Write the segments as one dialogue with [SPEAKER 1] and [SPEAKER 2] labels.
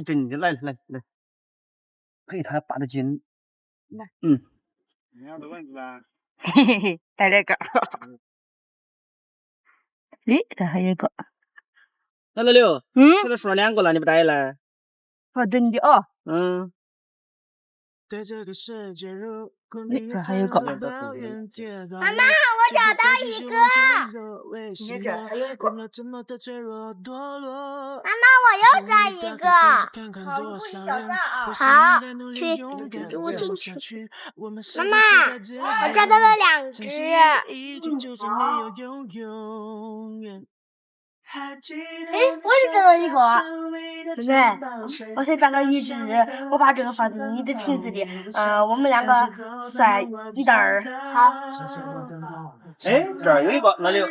[SPEAKER 1] 倍真的，来，陪他8的斤。
[SPEAKER 2] 来，
[SPEAKER 3] 你要的问题吧？
[SPEAKER 2] 嘿嘿嘿，带这个。咦，这还有一个。
[SPEAKER 1] 小老刘，现在说了2个了，你不带来？
[SPEAKER 2] 说真的哦。
[SPEAKER 3] 对这个世界如果
[SPEAKER 2] 这还有一个。
[SPEAKER 4] 妈妈，我找到一个。
[SPEAKER 2] 你这还有一个。
[SPEAKER 4] 妈妈，我又找一个。
[SPEAKER 2] 好，你不许小声啊。
[SPEAKER 4] 好，去，我进去。妈妈，我找到了2只。哎，我也找到一个。妹妹，我才找到1只，我把这个放进你的瓶子里。我们2个算1袋儿。好。
[SPEAKER 1] 哎，这儿有一个老刘，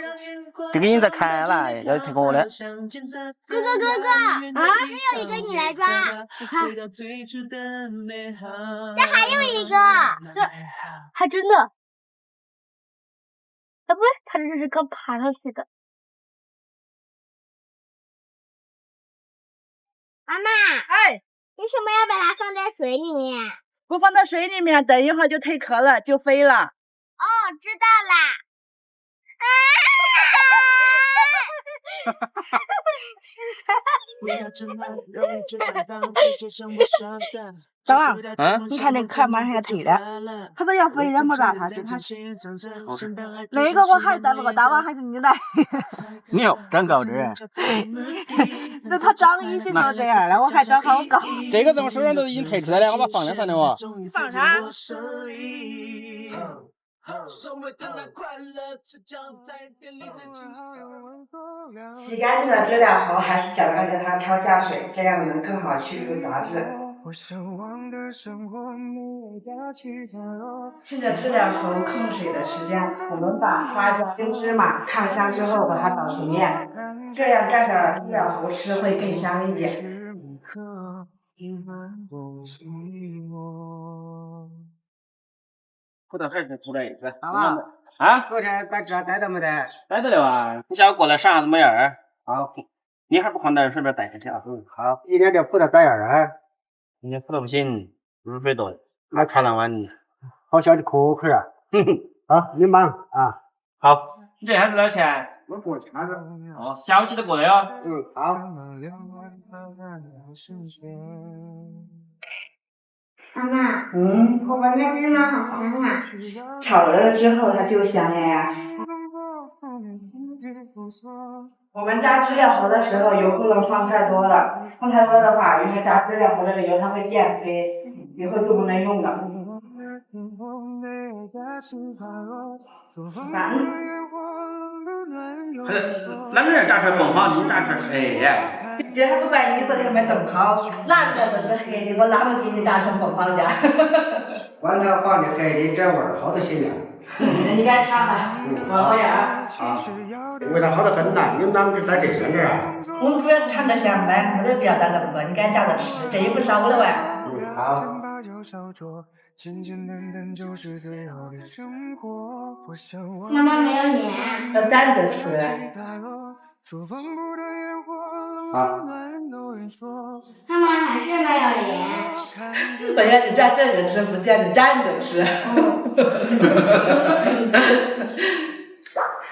[SPEAKER 1] 这个已经在开了，要推给我的。
[SPEAKER 4] 哥哥，啊，还有一个你来抓，你看，这还有一个，还真的。啊，不对，他这是刚爬上去的。妈妈，
[SPEAKER 2] 哎，
[SPEAKER 4] 为什么要把它放在水里面？
[SPEAKER 2] 不放在水里面，等一会儿就蜕壳了，就飞了。
[SPEAKER 4] 哦，知道啦。
[SPEAKER 2] 大王，你看那个壳马上要蜕了，它都要飞了，没办法，就它。那个我还是带不过，大王还是你来。
[SPEAKER 1] 你要长高点儿。
[SPEAKER 2] 那它长已经到这样了，我还长好高。
[SPEAKER 1] 这个在我手上都已经蜕出来了，我把它放两3天哇。
[SPEAKER 2] 放啥？
[SPEAKER 5] 洗干净了质量后，还是尽量给它调下水，这样能更好去除杂质。趁着治疗后控水的时间，我们把花椒跟芝麻烫香之后，把它捣成面，这样蘸着治疗后吃会更香一点。
[SPEAKER 1] 后头还是出来一次。
[SPEAKER 3] 啊，昨天把这带到没得？
[SPEAKER 1] 带得了啊！你下午过来啥样子模样儿？好，你还不狂带，顺便带下去啊。
[SPEAKER 3] 好，一点点葡萄咋样啊？
[SPEAKER 1] 今天葡萄不行，入水多，那看了完你。
[SPEAKER 3] 好小的壳壳啊！好，你忙啊。
[SPEAKER 1] 好，你这还多少钱？
[SPEAKER 3] 我过去拿着。
[SPEAKER 1] 哦，下午记得过来哦。
[SPEAKER 3] 好。
[SPEAKER 4] 妈妈，我闻的味道好香啊！
[SPEAKER 5] 炒热了之后它就香了呀。我们炸知了核的时候油不能放太多了，放太多的话，因为炸知了核那个油它会变黑，以后就不能用了。
[SPEAKER 1] 哪个人炸出来蹦好，你炸出来黑的？
[SPEAKER 5] 这还不怪你昨天没炖好，哪个都是黑的，我哪能给你炸成蹦好的？
[SPEAKER 3] 管它放的黑的，这味儿好得行啊！
[SPEAKER 5] 你敢尝吗？好样！
[SPEAKER 3] 啊，味道好得很呐！你们哪们就在这边啊？
[SPEAKER 5] 我们主要尝个香呗，没得必要带那么多，你敢夹着吃，这又不烧了喂。
[SPEAKER 3] 好。
[SPEAKER 4] 妈妈没有盐，
[SPEAKER 5] 要蘸着吃。
[SPEAKER 3] 好。
[SPEAKER 4] 妈妈还是没有盐。
[SPEAKER 5] 我要是蘸这个吃，不蘸就蘸着吃。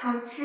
[SPEAKER 4] 好吃。